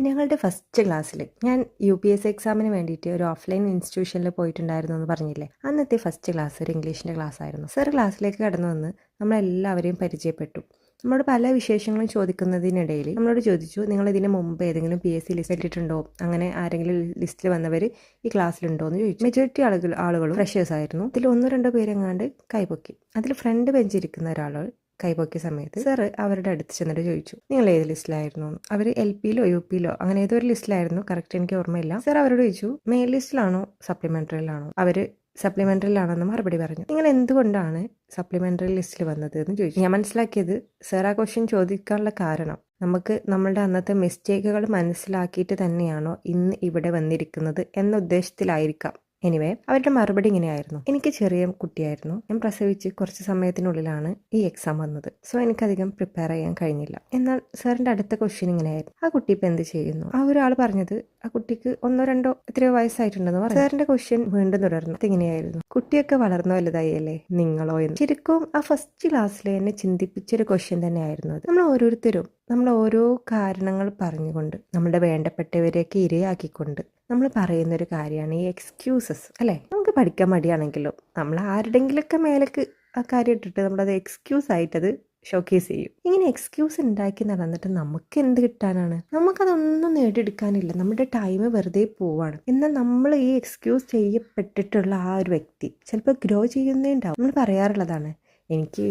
ഞങ്ങളുടെ ഫസ്റ്റ് ക്ലാസ്സിൽ ഞാൻ UPSC എക്സാമിന് വേണ്ടിയിട്ട് ഒരു ഓഫ്ലൈൻ ഇൻസ്റ്റിറ്റ്യൂഷനിൽ പോയിട്ടുണ്ടായിരുന്നു എന്ന് പറഞ്ഞില്ലേ. അന്നത്തെ ഫസ്റ്റ് ക്ലാസ് ഒരു ഇംഗ്ലീഷിൻ്റെ ക്ലാസ് ആയിരുന്നു. സർ ക്ലാസ്സിലേക്ക് കടന്നു വന്ന് നമ്മളെല്ലാവരെയും പരിചയപ്പെട്ടു. നമ്മളോട് പല വിശേഷങ്ങളും ചോദിക്കുന്നതിനിടയിൽ നമ്മളോട് ചോദിച്ചു, നിങ്ങൾ ഇതിന് മുമ്പ് ഏതെങ്കിലും PSC ലിസ്റ്റ് ഇട്ടിട്ടുണ്ടോ, അങ്ങനെ ആരെങ്കിലും ലിസ്റ്റിൽ വന്നവർ ഈ ക്ലാസ്സിലുണ്ടോ എന്ന് ചോദിച്ചു. മെജോറിറ്റി ആളുകളും ഫ്രഷേഴ്സ് ആയിരുന്നു. ഇതിൽ 1-2 പേരെങ്ങാണ്ട് കൈപൊക്കി. അതിൽ ഫ്രണ്ട് ബെഞ്ചിരിക്കുന്ന ഒരാൾ കൈപൊക്കിയ സമയത്ത് സർ അവരുടെ അടുത്ത് ചെന്നിട്ട് ചോദിച്ചു, നിങ്ങൾ ഏത് ലിസ്റ്റിലായിരുന്നു? അവർ LPയിലോ UPയിലോ അങ്ങനെ ഏതൊരു ലിസ്റ്റിലായിരുന്നു, കറക്റ്റ് എനിക്ക് ഓർമ്മയില്ല. സർ അവരോട് ചോദിച്ചു, മെയിൻ ലിസ്റ്റിലാണോ സപ്ലിമെന്ററിയിലാണോ? അവര് സപ്ലിമെന്ററിയിലാണെന്ന് മറുപടി പറഞ്ഞു. നിങ്ങൾ എന്തുകൊണ്ടാണ് സപ്ലിമെന്ററി ലിസ്റ്റിൽ വന്നത് എന്ന് ചോദിച്ചു. ഞാൻ മനസ്സിലാക്കിയത് സർ ആ ക്വസ്റ്റ്യൻ ചോദിക്കാനുള്ള കാരണം നമുക്ക് നമ്മളുടെ അന്നത്തെ മിസ്റ്റേക്കുകൾ മനസ്സിലാക്കിയിട്ട് തന്നെയാണോ ഇന്ന് ഇവിടെ വന്നിരിക്കുന്നത് എന്ന ഉദ്ദേശത്തിലായിരിക്കാം. എനിവേ, അവരുടെ മറുപടി ഇങ്ങനെയായിരുന്നു. എനിക്ക് ചെറിയ കുട്ടിയായിരുന്നു, ഞാൻ പ്രസവിച്ച് കുറച്ച് സമയത്തിനുള്ളിലാണ് ഈ എക്സാം വന്നത്. സോ എനിക്കധികം പ്രിപ്പയർ ചെയ്യാൻ കഴിഞ്ഞില്ല. എന്നാൽ സാറിന്റെ അടുത്ത ക്വസ്റ്റ്യൻ ഇങ്ങനെയായിരുന്നു, ആ കുട്ടി ഇപ്പം എന്ത് ചെയ്യുന്നു? ആ ഒരാൾ പറഞ്ഞത് ആ കുട്ടിക്ക് 1-2 എത്രയോ വയസ്സായിട്ടുണ്ടെന്ന് പറഞ്ഞു. സാറിന്റെ ക്വസ്റ്റ്യൻ വീണ്ടും തുടർന്നു. ഇങ്ങനെയായിരുന്നു, കുട്ടിയൊക്കെ വളർന്നു വലുതായി അല്ലേ, നിങ്ങളോ എന്ന്. ശരിക്കും ആ ഫസ്റ്റ് ക്ലാസ്സിൽ എന്നെ ചിന്തിപ്പിച്ചൊരു ക്വസ്റ്റ്യൻ തന്നെയായിരുന്നു അത്. നമ്മൾ ഓരോരുത്തരും നമ്മൾ ഓരോ കാരണങ്ങൾ പറഞ്ഞുകൊണ്ട് നമ്മുടെ വേണ്ടപ്പെട്ടവരെയൊക്കെ ഇരയാക്കിക്കൊണ്ട് നമ്മൾ പറയുന്നൊരു കാര്യമാണ് ഈ എക്സ്ക്യൂസസ് അല്ലേ. നമുക്ക് പഠിക്കാൻ മടിയാണെങ്കിലും നമ്മൾ ആരുടെങ്കിലൊക്കെ മേലേക്ക് ആ കാര്യം ഇട്ടിട്ട് നമ്മളത് എക്സ്ക്യൂസ് ആയിട്ടത് ഷോക്കേസ് ചെയ്യും. ഇങ്ങനെ എക്സ്ക്യൂസ് ഉണ്ടാക്കി നടന്നിട്ട് നമുക്ക് എന്ത് കിട്ടാനാണ്? നമുക്കതൊന്നും നേടിയെടുക്കാനില്ല. നമ്മുടെ ടൈം വെറുതെ പോവാണ്. എന്നാൽ നമ്മൾ ഈ എക്സ്ക്യൂസ് ചെയ്യപ്പെട്ടിട്ടുള്ള ആ ഒരു വ്യക്തി ചിലപ്പോൾ ഗ്രോ ചെയ്യുന്നേ ഉണ്ടാവും. നമ്മൾ പറയാറുള്ളതാണ്, എനിക്ക്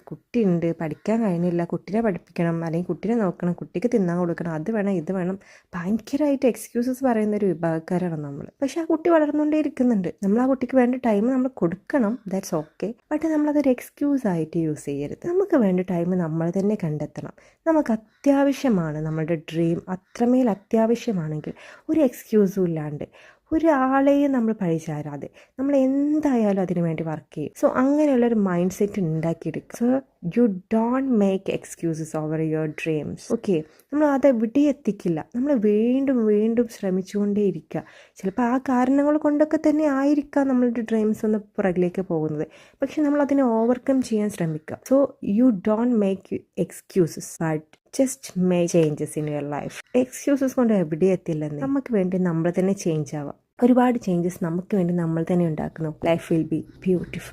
കുട്ടിയുണ്ട്, പഠിക്കാൻ കഴിയുന്നില്ല, കുട്ടീനെ പഠിപ്പിക്കണം, അല്ലെങ്കിൽ കുട്ടീനെ നോക്കണം, കുട്ടിക്ക് തിന്നാൻ കൊടുക്കണം, അത് വേണം ഇത് വേണം, ഭയങ്കരമായിട്ട് എക്സ്ക്യൂസസ് പറയുന്ന ഒരു വിഭാഗക്കാരാണ് നമ്മൾ. പക്ഷെ ആ കുട്ടി വളർന്നുകൊണ്ടേ ഇരിക്കുന്നുണ്ട്. നമ്മൾ ആ കുട്ടിക്ക് വേണ്ട ടൈം നമ്മൾ കൊടുക്കണം, ദാറ്റ്സ് ഓക്കെ. ബട്ട് നമ്മളതൊരു എക്സ്ക്യൂസ് ആയിട്ട് യൂസ് ചെയ്യരുത്. നമുക്ക് വേണ്ട ടൈം നമ്മൾ തന്നെ കണ്ടെത്തണം. നമുക്ക് അത്യാവശ്യമാണ് നമ്മളുടെ ഡ്രീം, അത്രമേൽ അത്യാവശ്യമാണെങ്കിൽ ഒരു എക്സ്ക്യൂസും ഇല്ലാണ്ട് ഒരാളെയും നമ്മൾ പഴിചാരാതെ നമ്മൾ എന്തായാലും അതിനു വേണ്ടി വർക്ക് ചെയ്യും. സോ അങ്ങനെയുള്ളൊരു മൈൻഡ് സെറ്റ് ഉണ്ടാക്കിയെടുക്കുക. So you don't make excuses over your dreams. Okay, നമ്മൾ അതെവിടെ എത്തിക്കില്ല. നമ്മൾ വീണ്ടും വീണ്ടും ശ്രമിച്ചുകൊണ്ടേ ഇരിക്കുക. ചിലപ്പോൾ ആ കാരണങ്ങൾ കൊണ്ടൊക്കെ തന്നെ ആയിരിക്കാം നമ്മളുടെ ഡ്രീംസ് ഒന്ന് പുറകിലേക്ക് പോകുന്നത്. പക്ഷെ നമ്മൾ അതിനെ ഓവർകം ചെയ്യാൻ ശ്രമിക്കുക. So you don't make excuses, but just make changes in your life. Excuses കൊണ്ട് എവിടെ എത്തില്ലെന്ന്. നമുക്ക് വേണ്ടി നമ്മൾ തന്നെ ചേഞ്ച് ആവാം. ഒരുപാട് ചേഞ്ചസ് നമുക്ക് വേണ്ടി നമ്മൾ തന്നെ ഉണ്ടാക്കുന്നു. Life will be beautiful.